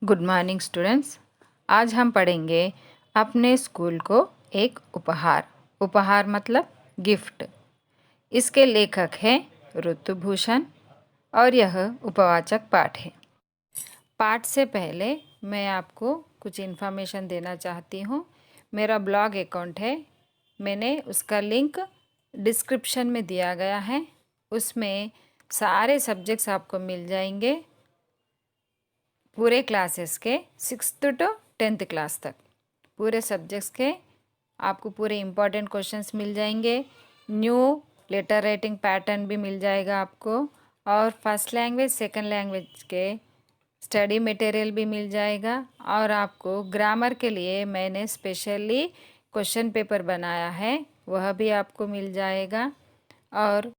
Good morning students. आज हम पढ़ेंगे अपने स्कूल को एक उपहार। उपहार मतलब गिफ्ट। इसके लेखक हैं ऋतुभूषण और यह उपवाचक पाठ है। पाठ से पहले मैं आपको कुछ इन्फॉर्मेशन देना चाहती हूँ। मेरा ब्लॉग अकाउंट है, मैंने उसका लिंक डिस्क्रिप्शन में दिया गया है। उसमें सारे सब्जेक्ट्स आपको मिल जाएंगे, पूरे क्लासेस के 6th to 10th क्लास तक पूरे सब्जेक्ट्स के आपको पूरे इम्पॉर्टेंट क्वेश्चंस मिल जाएंगे। न्यू लेटर राइटिंग पैटर्न भी मिल जाएगा आपको, और फर्स्ट लैंग्वेज सेकंड लैंग्वेज के स्टडी मटेरियल भी मिल जाएगा। और आपको ग्रामर के लिए मैंने स्पेशली क्वेश्चन पेपर बनाया है, वह भी आपको मिल जाएगा। और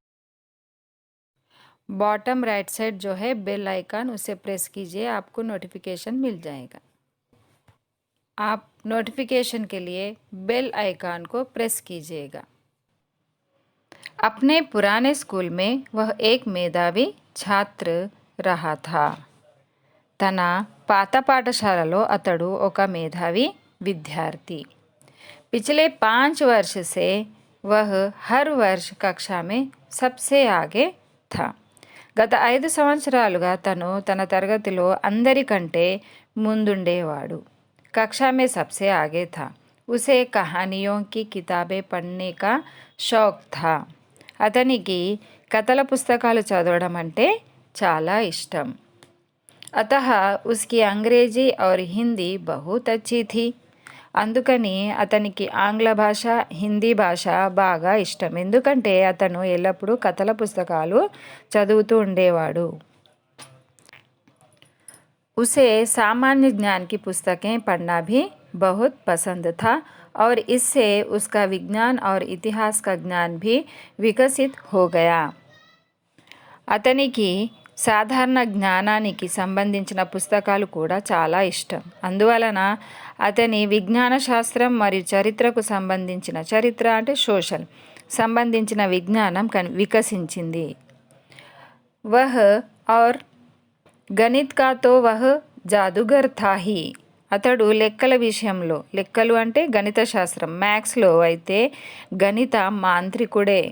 बॉटम राइट साइड जो है बेल आइकन, उसे प्रेस कीजिए, आपको नोटिफिकेशन मिल जाएगा। आप नोटिफिकेशन के लिए बेल आइकन को प्रेस कीजिएगा। अपने पुराने स्कूल में वह एक मेधावी छात्र रहा था। తన పాత పాఠశాలలో అతడు ఒక మేధావి विद्यार्थी। पिछले 5 वर्ष से वह हर वर्ष कक्षा में सबसे आगे था। గత 5 సంవత్సరాలుగా తను తన తరగతిలో అందరికంటే ముందుండేవాడు। कक्षा में सबसे आगे था। उसे कहानियों की किताबें पढ़ने का शौक था। అతనికి కథల పుస్తకాలు చదవడం అంటే చాలా ఇష్టం। अतः उसकी अंग्रेजी और हिंदी बहुत अच्छी थी। అందుకని అతనికి ఆంగ్ల భాష, హిందీ భాష బాగా ఇష్టం। ఎందుకంటే అతను ఎల్లప్పుడూ కథల పుస్తకాలు చదువుతూ ఉండేవాడు। उसे सामान्य ज्ञान की पुस्तकें पढ़ना भी बहुत पसंद था और इससे उसका विज्ञान और इतिहास का ज्ञान भी विकसित हो गया। అతనికి సాధారణ జ్ఞానానికి సంబంధించిన పుస్తకాలు కూడా చాలా ఇష్టం। అందువలన అతని విజ్ఞాన శాస్త్రం మరియు చరిత్రకు సంబంధించిన, చరిత్ర అంటే సోషల్ సంబంధించిన విజ్ఞానం వికసించింది। వహ్ ఔర్ గణిత్ కా తో వహ్ జాదుగర్ థా హీ। అతడు లెక్కల విషయంలో, లెక్కలు అంటే గణిత శాస్త్రం, మ్యాథ్స్లో అయితే గణిత మాంత్రికుడే,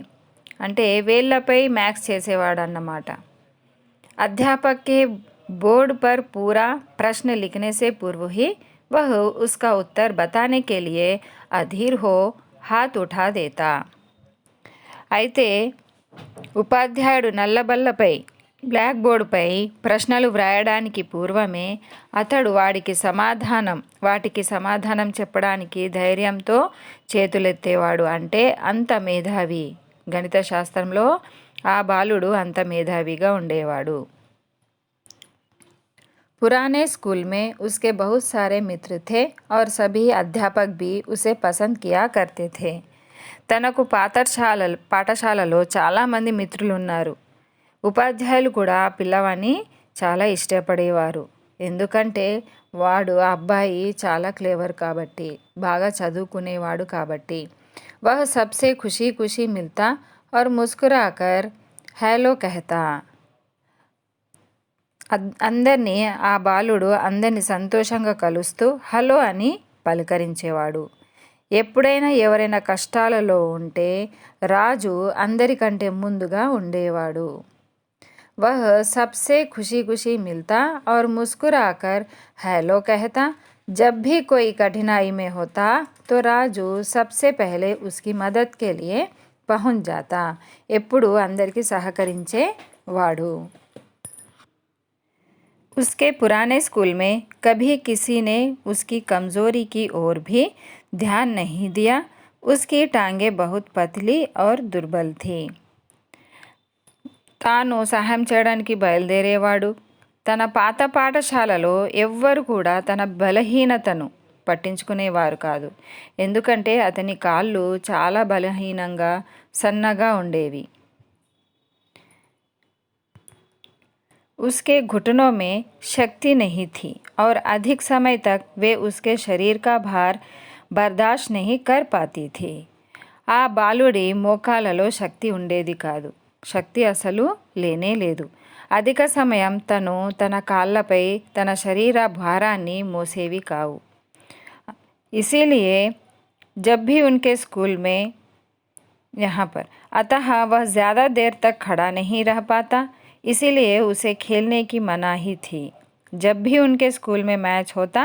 అంటే వేళ్లపై మ్యాథ్స్ చేసేవాడు అన్నమాట। अध्यापक के बोर्ड पर पूरा प्रश्न लिखने से पूर्व ही वह उसका उत्तर बताने के लिए अधीर हो हाथ उठा देता। అయితే ఉపాధ్యాయుడు నల్లబల్లపై, బ్లాక్ బోర్డుపై ప్రశ్నలు వ్రాయడానికి పూర్వమే అతడు వాటికి సమాధానం చెప్పడానికి ధైర్యంతో చేతులెత్తేవాడు। అంటే అంత మేధావి, గణిత శాస్త్రంలో ఆ బాలుడు అంత మేధావిగా ఉండేవాడు। पुराने स्कूल में उसके बहुत सारे मित्र थे और सभी अध्यापक भी उसे पसंद किया करते थे। తనకు పాఠశాలలో చాలామంది మిత్రులు ఉన్నారు। ఉపాధ్యాయులు కూడా ఆ పిల్లవాడిని చాలా ఇష్టపడేవారు। ఎందుకంటే వాడు, ఆ అబ్బాయి చాలా క్లేవర్ కాబట్టి, బాగా చదువుకునేవాడు కాబట్టి। वह सबसे खुशी खुशी मिलता और मुस्कुराकर हेलो कहता। అందరినీ, ఆ బాలుడు అందరినీ సంతోషంగా కలుస్తూ హలో అని పలకరించేవాడు। ఎప్పుడైనా ఎవరైనా కష్టాలలో ఉంటే రాజు అందరికంటే ముందుగా ఉండేవాడు। वह सबसे खुशी खुशी मिलता और मुस्कुराकर हेलो कहता। जब भी कोई कठिनाई में होता तो राजू सबसे पहले उसकी मदद के लिए पहुंच जाता। ఎప్పుడు అందరికీ సహకరించేవాడు। उसके पुराने स्कूल में कभी किसी ने उसकी कमज़ोरी की ओर भी ध्यान नहीं दिया। उसकी टांगें बहुत पतली और दुर्बल थी। తాను సహాయం చేయడానికి బయలుదేరేవాడు। తన పాత పాఠశాలలో ఎవ్వరు కూడా తన బలహీనతను పట్టించుకునేవారు కాదు। ఎందుకంటే అతని కాళ్ళు చాలా బలహీనంగా, సన్నగా ఉండేవి। उसके घुटनों में शक्ति नहीं थी और अधिक समय तक वे उसके शरीर का भार बर्दाश्त नहीं कर पाती थी। ఆ బాలుడి మోకాలలో శక్తి ఉండేది కాదు, శక్తి అసలు లేనే లేదు। అధిక సమయం తను తన కాళ్ళపై తన శరీర భారాన్ని మోసేవి కావు. इसीलिए जब भी उनके स्कूल में यहाँ पर अतः वह ज़्यादा देर तक खड़ा नहीं रह पाता, इसीलिए उसे खेलने की मनाही थी. जब भी उनके स्कूल में मैच होता,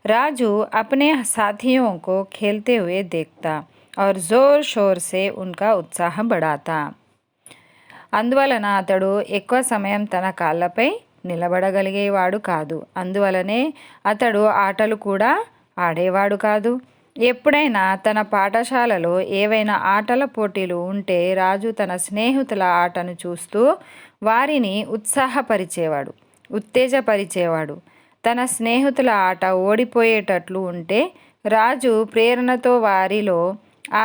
राजू अपने साथियों को खेलते हुए देखता और ज़ोर शोर से उनका उत्साह बढ़ाता. అందువలన అతడు ఎక్కువ సమయం తన కాళ్ళపై నిలబడగలిగేవాడు కాదు. అందువలనే అతడు ఆటలు కూడా ఆడేవాడు కాదు. ఎప్పుడైనా తన పాఠశాలలో ఏవైనా ఆటల పోటీలు ఉంటే రాజు తన స్నేహితుల ఆటను చూస్తూ వారిని ఉత్తేజపరిచేవాడు. తన స్నేహితుల ఆట ఓడిపోయేటట్లు ఉంటే రాజు ప్రేరణతో వారిలో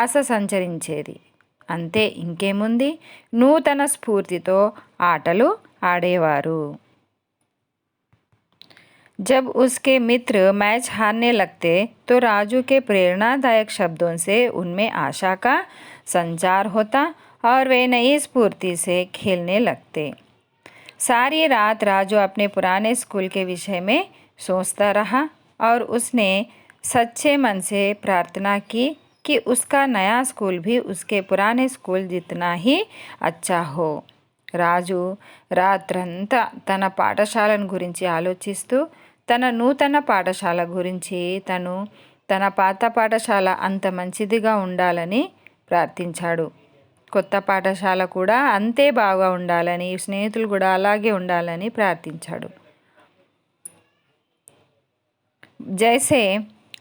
ఆశ సంచరించేది. అంతే, ఇంకేముంది, నూతన స్ఫూర్తితో ఆటలు ఆడేవారు. जब उसके मित्र मैच हारने लगते तो राजू के प्रेरणादायक शब्दों से उनमें आशा का संचार होता और वे नई स्फूर्ति से खेलने लगते. सारी रात राजू अपने पुराने स्कूल के विषय में सोचता रहा और उसने सच्चे मन से प्रार्थना की कि उसका नया स्कूल भी उसके पुराने स्कूल जितना ही अच्छा हो. రాజు రాత్రంతా తన పాఠశాలను గురించి ఆలోచిస్తూ తన నూతన పాఠశాల గురించి తన పాత పాఠశాల అంత మంచిదిగా ఉండాలని ప్రార్థించాడు. కొత్త పాఠశాల కూడా అంతే బాగా ఉండాలని, స్నేహితులు కూడా అలాగే ఉండాలని ప్రార్థించాడు.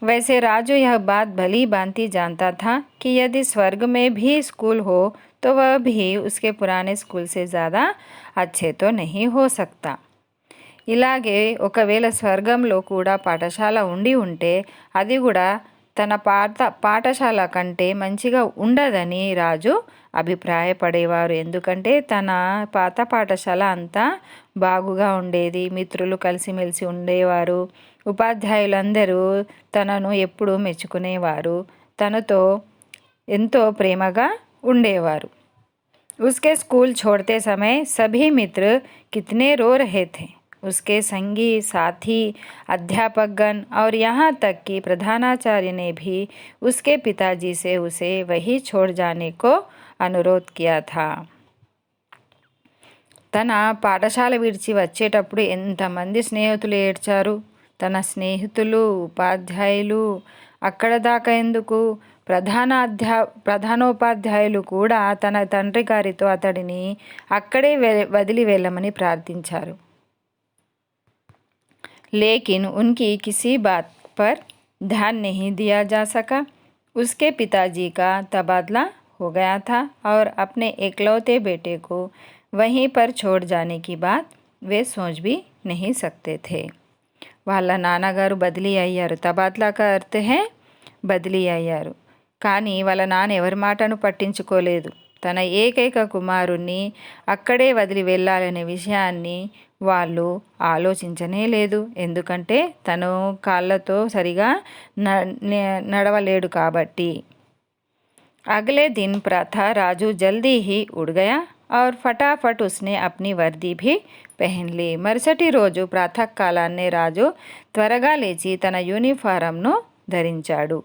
वैसे राजू यह बात भली भांति जानता था कि यदि स्वर्ग में भी स्कूल हो तो वह भी उसके पुराने स्कूल से ज़्यादा अच्छे तो नहीं हो सकता. ఇలాగే ఒకవేళ స్వర్గంలో కూడా పాఠశాల ఉండి ఉంటే అది కూడా తన పాఠశాల కంటే మంచిగా ఉండదని రాజు అభిప్రాయపడేవారు. ఎందుకంటే తన పాత పాఠశాల అంతా బాగుగా ఉండేది, మిత్రులు కలిసిమెలిసి ఉండేవారు, ఉపాధ్యాయులందరూ తనను ఎప్పుడూ మెచ్చుకునేవారు, తనతో ఎంతో ప్రేమగా ఉండేవారు. उसके स्कूल छोड़ते समय सभी मित्र कितने रो रहे थे. उसके संगी, साथी, अध्यापकगण और यहाँ तक कि प्रधानाचार्य ने भी उसके पिताजी से उसे वही छोड़ जाने को अनुरोध किया था. తన పాఠశాల విడిచి వచ్చేటప్పుడు ఎంతమంది స్నేహితులు ఏడ్చారు. తన స్నేహితులు, ఉపాధ్యాయులు, అక్కడ దాకా ఎందుకు, ప్రధానోపాధ్యాయులు కూడా తన తండ్రి గారితో అతడిని అక్కడే వదిలి వెళ్ళమని ప్రార్థించారు. लेकिन उनकी किसी बात पर ध्यान नहीं दिया जा सका. उसके पिताजी का तबादला हो गया था और अपने एकलौते बेटे को वहीं पर छोड़ जाने की बात वे सोच भी नहीं सकते थे. వాళ్ళ నాన్నగారు బదిలీ అయ్యారు. తబాద్లా కా అర్థ హై బదిలీ అయ్యారు. కానీ వాళ్ళ నాన్న ఎవరి మాటను పట్టించుకోలేదు. తన ఏకైక కుమారుణ్ణి అక్కడే వదిలి వెళ్ళాలనే విషయాన్ని వాళ్ళు ఆలోచించనే లేదు. ఎందుకంటే తను కాళ్ళతో సరిగా నడవలేడు కాబట్టి. अगले दिन प्रातः राजू जल्दी ही उड़ गया और फटाफट उसने अपनी वर्दी भी पहन ली. మరుసటి రోజు ప్రాతకాలాన్నే రాజు త్వరగా లేచి తన యూనిఫారంను ధరించాడు.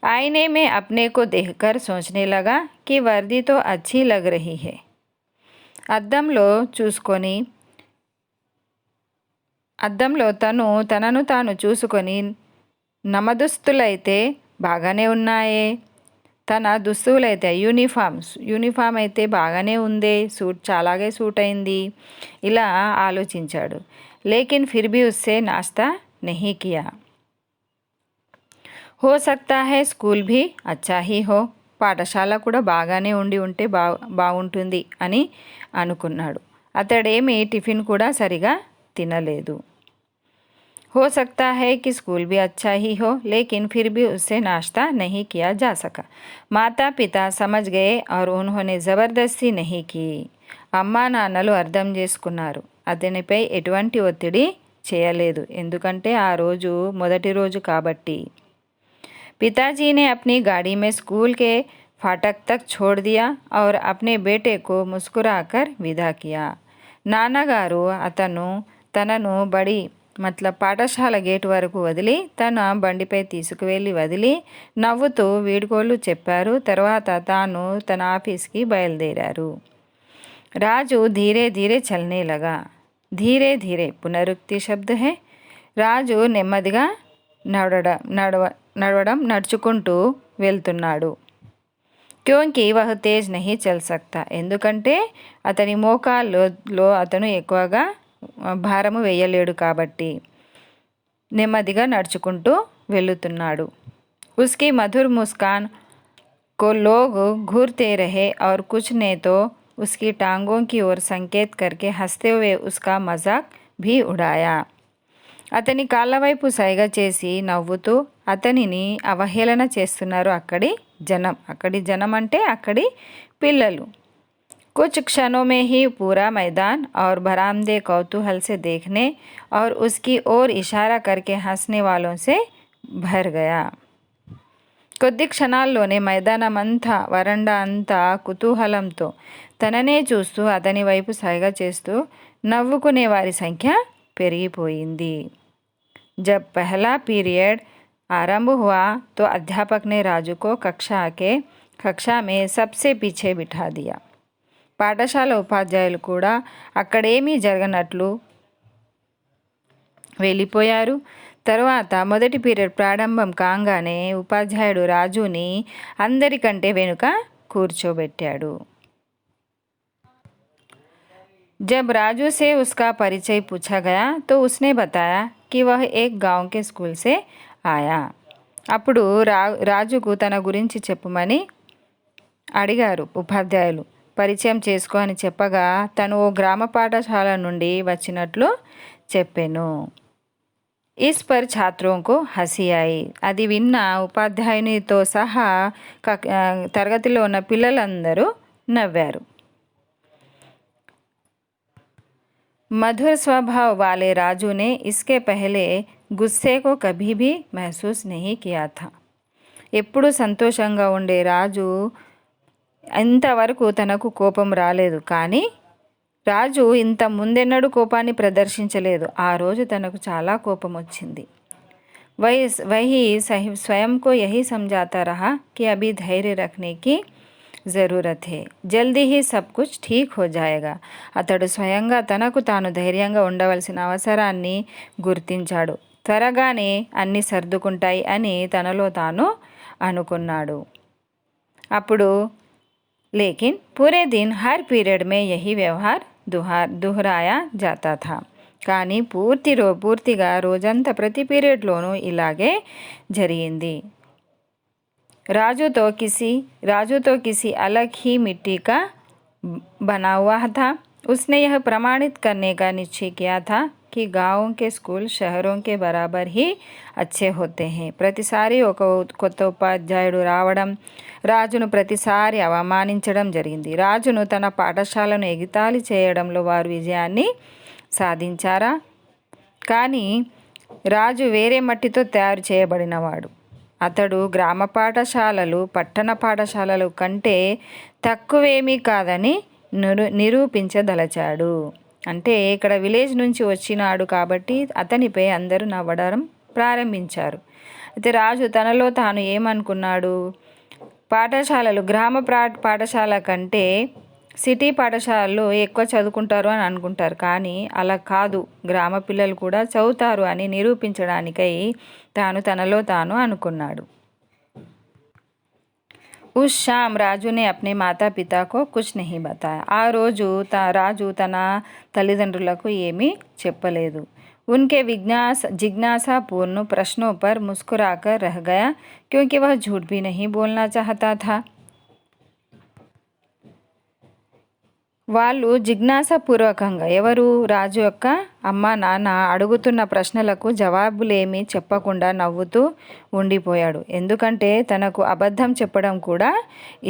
आईने में अपने को देखकर सोचने लगा कि वर्दी तो अच्छी लग रही है. అద్దంలో తనను తాను చూసుకొని నమదుస్తులైతే బాగానే ఉన్నాయే, తన దుస్తువులైతే యూనిఫామ్ అయితే బాగానే ఉందే, చాలాగే సూట్ అయింది, ఇలా ఆలోచించాడు. లేకిన్ ఫిర్ భీ ఉస్సే నాస్తా నహీ కియా. हो सकता है स्कूल भी अच्छा ही हो. పాఠశాల కూడా బాగానే ఉంటే బాగుంటుంది అని అనుకున్నాడు. అతడేమి టిఫిన్ కూడా సరిగా తినలేదు. हो सकता है कि स्कूल भी अच्छा ही हो लेकिन फिर भी उससे नाश्ता नहीं किया जा सका. माता पिता समझ गए और उन्होंने ज़बरदस्ती नहीं की. అమ్మా నాన్నలు అర్థం చేసుకున్నారు. అతనిపై ఎటువంటి ఒత్తిడి చేయలేదు. ఎందుకంటే ఆ రోజు మొదటి రోజు కాబట్టి. पिताजी ने अपनी गाड़ी में स्कूल के फाटक तक छोड़ दिया और अपने बेटे को मुस्कुराकर विदा किया. నాన్నగారు తనను బడి పాఠశాల గేటు వరకు వదిలి తన బండిపై తీసుకువెళ్ళి వదిలి నవ్వుతూ వీడ్కోలు చెప్పారు. తర్వాత తాను తన ఆఫీస్కి బయలుదేరారు. రాజు ధీరే ధీరే చల్నే లగా. ధీరే ధీరే పునరుక్తి శబ్ద హే. రాజు నెమ్మదిగా నడుచుకుంటూ వెళ్తున్నాడు. క్యోంకి వహ్ తేజ్ నహీ చల్ సక్తా. ఎందుకంటే అతని మోకాల్లో అతను ఎక్కువగా భారము వేయలేడు కాబట్టి నెమ్మదిగా నడుచుకుంటూ వెళుతున్నాడు. ఉస్కి మధుర్ ముస్కాన్ को लोग घूरते रहे और कुछ ने तो उसकी टांगों की ओर संकेत करके हंसते हुए उसका मजाक भी उड़ाया. అతని కాళ్ళ వైపు సైగ చేసి నవ్వుతూ అతనిని అవహేళన చేస్తున్నారు అక్కడి జనం అంటే అక్కడి పిల్లలు. कुछ क्षणों में ही पूरा मैदान और बरामदे कौतूहल से देखने और उसकी ओर इशारा करके हंसने वालों से भर गया. కొద్ది క్షణాల్లోనే మైదానం అంతా వరండా అంతా కుతూహలంతో తననే చూస్తూ అతని వైపు సైగ చేస్తూ నవ్వుకునే వారి సంఖ్య పెరిగిపోయింది. जब पहला पीरियड आरंभ हुआ तो अध्यापक ने राजू को कक्षा में सबसे पीछे बिठा दिया. పాఠశాల ఉపాధ్యాయులు కూడా అక్కడేమీ జరగనట్లు వెళ్ళిపోయారు. తరువాత మొదటి పీరియడ్ ప్రారంభం కాగానే ఉపాధ్యాయుడు రాజుని అందరికంటే వెనుక కూర్చోబెట్టాడు. जब राजू से उसका परिचय पूछा गया तो उसने बताया कि वह एक गांव के स्कूल से आया. అప్పుడు రాజుకు తన గురించి చెప్పమని అడిగారు ఉపాధ్యాయులు. పరిచయం చేసుకో అని చెప్పగా తను ఓ గ్రామ పాఠశాల నుండి వచ్చినట్లు చెప్పాను. इस पर छात्रों को हंसी आई. అది విన్న ఉపాధ్యాయునితో సహా తరగతిలో ఉన్న పిల్లలందరూ నవ్వారు. मधुर स्वभाव वाले राजू ने इसके पहले गुस्से को कभी भी महसूस नहीं किया था. ఎప్పుడు సంతోషంగా ఉండే రాజు ఇంతవరకు తనకు కోపం రాలేదు. కానీ రాజు ఇంత ముందెన్నడూ కోపాన్ని ప్రదర్శించలేదు. ఆ రోజు తనకు చాలా కోపం వచ్చింది. वही स्वयं को यही समझाता रहा कि अभी धैर्य रखने की ज़रूरत है, जल्दी ही सब कुछ ठीक हो जाएगा. అతడు స్వయంగా తనకు తాను ధైర్యంగా ఉండవలసిన అవసరాన్ని గుర్తించాడు. త్వరగానే అన్నీ సర్దుకుంటాయి అని తనలో తాను అనుకున్నాడు. అప్పుడు लेकिन पूरे दिन हर पीरियड में यही व्यवहार दोहराया जाता था. కానీ పూర్తిగా రోజంతా ప్రతి పీరియడ్లోనూ ఇలాగే జరిగింది. राजू तो किसी अलग ही मिट्टी का बना हुआ था. उसने यह प्रमाणित करने का निश्चय किया था कि गाँवों के स्कूल शहरों के बराबर ही अच्छे होते हैं. ప్రతిసారి ఒక కొత్త ఉపాధ్యాయుడు రావడం రాజును ప్రతిసారి అవమానించడం జరిగింది. రాజును తన పాఠశాలను ఎగతాళి చేయడంలో వారు విజయాన్ని సాధించారా? కానీ రాజు వేరే మట్టితో తయారు చేయబడినవాడు. అతడు గ్రామ పాఠశాలలు పట్టణ పాఠశాలల కంటే తక్కువేమీ కాదని నిరూపించదలచాడు. అంటే ఇక్కడ విలేజ్ నుంచి వచ్చినాడు కాబట్టి అతనిపై అందరూ నవ్వడం ప్రారంభించారు. అయితే రాజు తనలో తాను ఏమనుకున్నాడు? పాఠశాలలు గ్రామ పాఠశాల కంటే సిటీ పాఠశాలలో ఎక్కువ చదువుకుంటారు అని అనుకుంటారు. కానీ అలా కాదు, గ్రామ పిల్లలు కూడా చదువుతారు అని నిరూపించడానికై తనలో తాను అనుకున్నాడు. उस शाम राजू ने अपने माता पिता को कुछ नहीं बताया. ఆ రోజు రాజు తన తల్లిదండ్రులకు ఏమీ చెప్పలేదు. उनके जिज्ञासापूर्ण प्रश्नों पर मुस्कुराकर रह गया क्योंकि वह झूठ भी नहीं बोलना चाहता था. వాళ్ళు జిజ్ఞాసాపూర్వకంగా ఎవరు? రాజు యొక్క అమ్మ నాన్న అడుగుతున్న ప్రశ్నలకు జవాబులేమీ చెప్పకుండా నవ్వుతూ ఉండిపోయాడు. ఎందుకంటే తనకు అబద్ధం చెప్పడం కూడా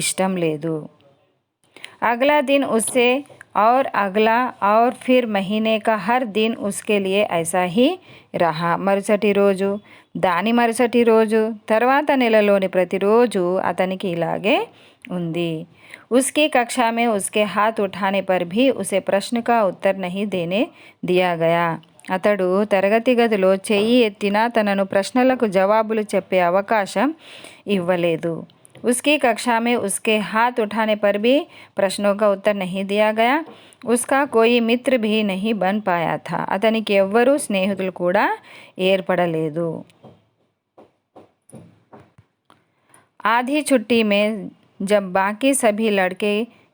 ఇష్టం లేదు. అగలా దిన్ ఉస్సే और अगला और फिर महीने का हर दिन उसके लिए ऐसा ही रहा. మరుసటి రోజు, దాని మరుసటి రోజు, తర్వాత నెలలోని ప్రతిరోజు అతనికి ఇలాగే ఉంది. उसकी कक्षा में उसके हाथ उठाने पर भी उसे प्रश्न का उत्तर नहीं देने दिया गया. అతడు తరగతి గదిలో చెయ్యి ఎత్తినా తనను ప్రశ్నలకు జవాబులు చెప్పే అవకాశం ఇవ్వలేదు. उसकी कक्षा में उसके हाथ उठाने पर भी प्रश्नों का उत्तर नहीं दिया गया. उसका कोई मित्र भी नहीं बन पाया था. అతనికి ఎవ్వరూ స్నేహితులు కూడా ఏర్పడలేదు. आधी छुट्टी में जब बाकी सभी लड़के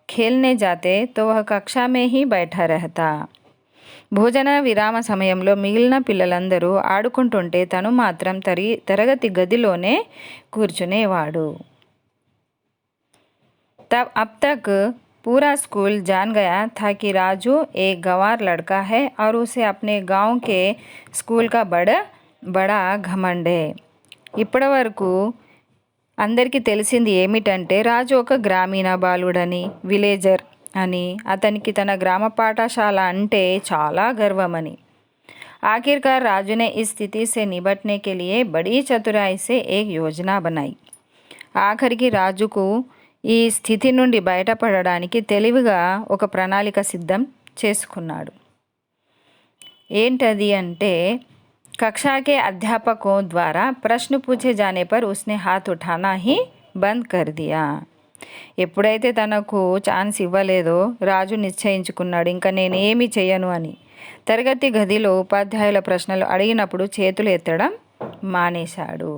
खेलने जाते तो वह कक्षा में ही बैठा रहता. భోజన విరామ సమయంలో మిగిలిన పిల్లలందరూ ఆడుకుంటుంటే తను మాత్రం తరగతి గదిలోనే కూర్చునేవాడు. तब अब तक पूरा स्कूल जान गया था कि राजू एक गंवार लड़का है और उसे अपने गांव के स्कूल का बड़ा घमंड है. ఇప్పటి వరకు అందరికీ తెలిసింది ఏమిటంటే రాజు ఒక గ్రామీణ బాలుడని, విలేజర్ అని, అతనికి తన గ్రామ పాఠశాల అంటే చాలా గర్వమని. आखिरकार राजू ने इस स्थिति से निपटने के लिए बड़ी चतुराई से एक योजना बनाई. ఆఖరికి రాజుకు ఈ స్థితి నుండి బయటపడడానికి తెలివిగా ఒక ప్రణాళిక సిద్ధం చేసుకున్నాడు. ఏంటది అంటే कक्षा के अध्यापकों द्वारा प्रश्न पूछे जाने पर उसने हाथ उठाना ही बंद कर दिया. ఎప్పుడైతే తనకు ఛాన్స్ ఇవ్వలేదో రాజు నిశ్చయించుకున్నాడు ఇంకా నేనేమి చెయ్యను అని. తరగతి గదిలో ఉపాధ్యాయుల ప్రశ్నలు అడిగినప్పుడు చేతులు ఎత్తడం మానేశాడు.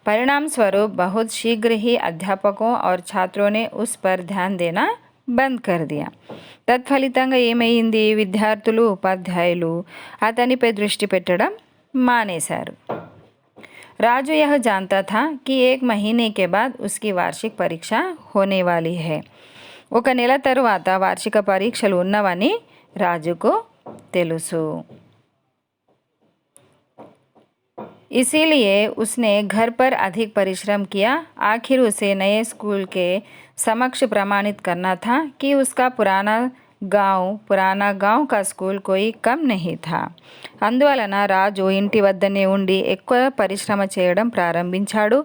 परिणाम स्वरूप बहुत शीघ्र ही अध्यापकों और छात्रों ने उस पर ध्यान देना बंद कर दिया. తత్ఫలితంగా ఏమైంది, విద్యార్థులు ఉపాధ్యాయులు అతనిపై దృష్టి పెట్టడం మానేశారు. राजू यह जानता था कि 1 महीने के बाद उसकी वार्षिक परीक्षा होने वाली है. ఒక నెల తరువాత వార్షిక పరీక్షలు ఉన్నవని రాజుకు తెలుసు. इसीलिए उसने घर पर अधिक परिश्रम किया. आखिर उसे नए स्कूल के समक्ष प्रमाणित करना था कि उसका पुराना गांव का स्कूल कोई कम नहीं था. అందువలన రాజు ఇంటి వద్దనే ఉండి ఎక్కువ పరిశ్రమ చేయడం ప్రారంభించాడు.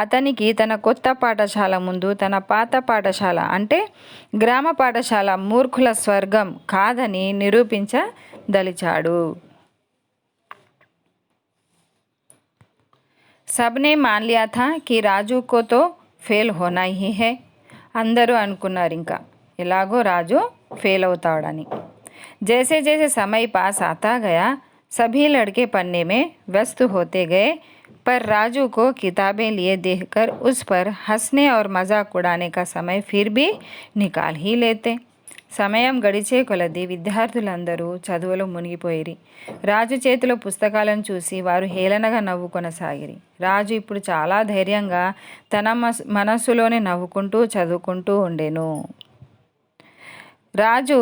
అతనికి తన కొత్త పాఠశాల ముందు తన పాత పాఠశాల అంటే గ్రామ పాఠశాల మూర్ఖుల స్వర్గం కాదని నిరూపించదలిచాడు. सबने मान लिया था कि రాజు को तो फेल होना ही है. అందరూ అనుకున్నారు ఇంకా ఎలాగో రాజు ఫెయిల్ అవుతాడని. जैसे जैसे समय पास आता गया सभी लड़के पढ़ने में व्यस्त होते गए. पर राजू को किताबें लिए देखकर उस पर हंसने और मजाक उड़ाने का समय फिर भी निकाल ही लेते. సమయం గడిచే కొలది విద్యార్థులందరూ చదువులో మునిగిపోయిరి. రాజు చేతిలో పుస్తకాలను చూసి వారు హేళనగా నవ్వుకొనసాగిరి. రాజు ఇప్పుడు చాలా ధైర్యంగా తన మనస్సులోనే నవ్వుకుంటూ చదువుకుంటూ ఉండెను. राजू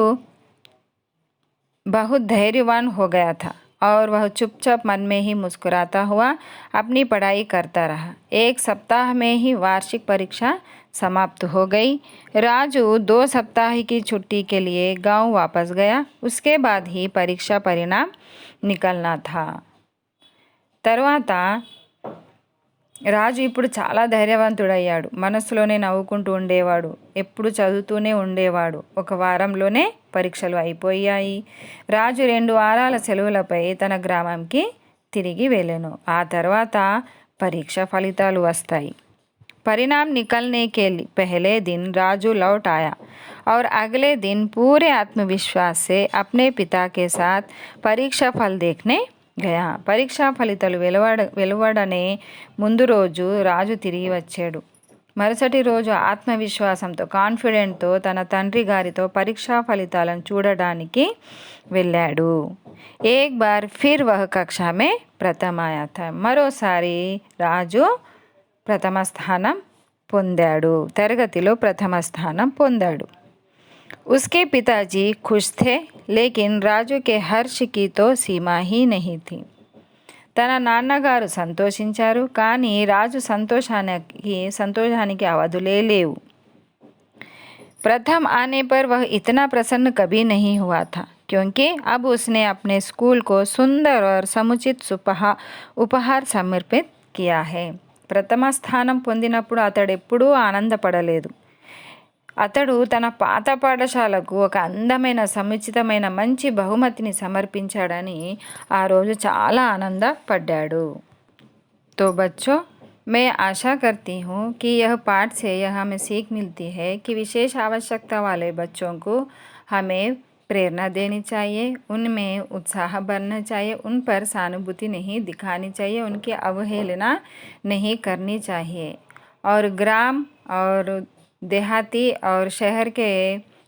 बहुत धैर्यवान हो गया था और वह चुपचाप मन में ही मुस्कुराता हुआ अपनी पढ़ाई करता रहा. 1 सप्ताह में ही वार्षिक परीक्षा समाप्त हो गई. राजू 2 सप्ताह की छुट्टी के लिए गांव वापस गया. उसके बाद ही परीक्षा परिणाम निकलना था. తర్వాత రాజు ఇప్పుడు చాలా ధైర్యవంతుడయ్యాడు. మనసులోనే నవ్వుకుంటూ ఉండేవాడు. ఎప్పుడు చదువుతూనే ఉండేవాడు. 1 వారంలోనే పరీక్షలు అయిపోయాయి. రాజు 2 వారాల సెలవులపై తన గ్రామంకి తిరిగి వెళ్ళెను. ఆ తర్వాత పరీక్ష ఫలితాలు వస్తాయి. परिणाम निकलने के पहले दिन राजू लौट आया और अगले दिन पूरे आत्मविश्वास से अपने पिता के साथ परीक्षा फल देखने गया. పరీక్షా ఫలితాలు వెలువడనే ముందు రోజు రాజు తిరిగి వచ్చాడు. మరుసటి రోజు ఆత్మవిశ్వాసంతో కాన్ఫిడెంట్తో తన తండ్రి గారితో పరీక్షా ఫలితాలను చూడడానికి వెళ్ళాడు. एक बार फिर वह कक्षा में प्रथम आया था. మరోసారి రాజు ప్రథమ స్థానం పొందాడు. తరగతిలో ప్రథమ స్థానం పొందాడు. उसके पिताजी खुश थे लेकिन राजू के हर्ष की तो सीमा ही नहीं थी. తన నాన్నగారు సంతోషించారు కానీ రాజు సంతోషానికి అవధులే లేవు. प्रथम आने पर वह इतना प्रसन्न कभी नहीं हुआ था, क्योंकि अब उसने अपने स्कूल को सुंदर और समुचित उपहार समर्पित किया है. ప్రథమ స్థానం పొందినప్పుడు అతడెప్పుడూ ఆనందపడలేదు. అతడు తన పాత పాఠశాలకు ఒక అందమైన సముచితమైన మంచి బహుమతిని సమర్పించాడని ఆ రోజు చాలా ఆనందపడ్డాడు. तो बच्चों, मैं आशा करती हूँ कि यह पाठ से यह हमें सीख मिलती है कि विशेष आवश्यकता वाले बच्चों को हमें प्रेरणा देनी चाहिए, उनमें उत्साह भरना चाहिए, उन पर सहानुभूति नहीं दिखानी चाहिए, उनकी अवहेलना नहीं करनी चाहिए. और ग्राम और देहाती और शहर के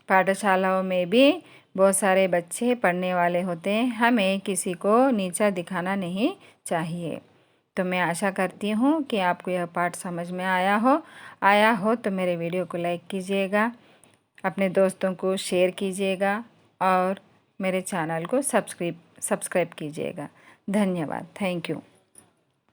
पाठशालाओं में भी बहुत सारे बच्चे पढ़ने वाले होते हैं. हमें किसी को नीचा दिखाना नहीं चाहिए. तो मैं आशा करती हूँ कि आपको यह पाठ समझ में आया हो तो मेरे वीडियो को लाइक कीजिएगा, अपने दोस्तों को शेयर कीजिएगा और मेरे चैनल को सब्सक्राइब कीजिएगा. धन्यवाद. Thank you.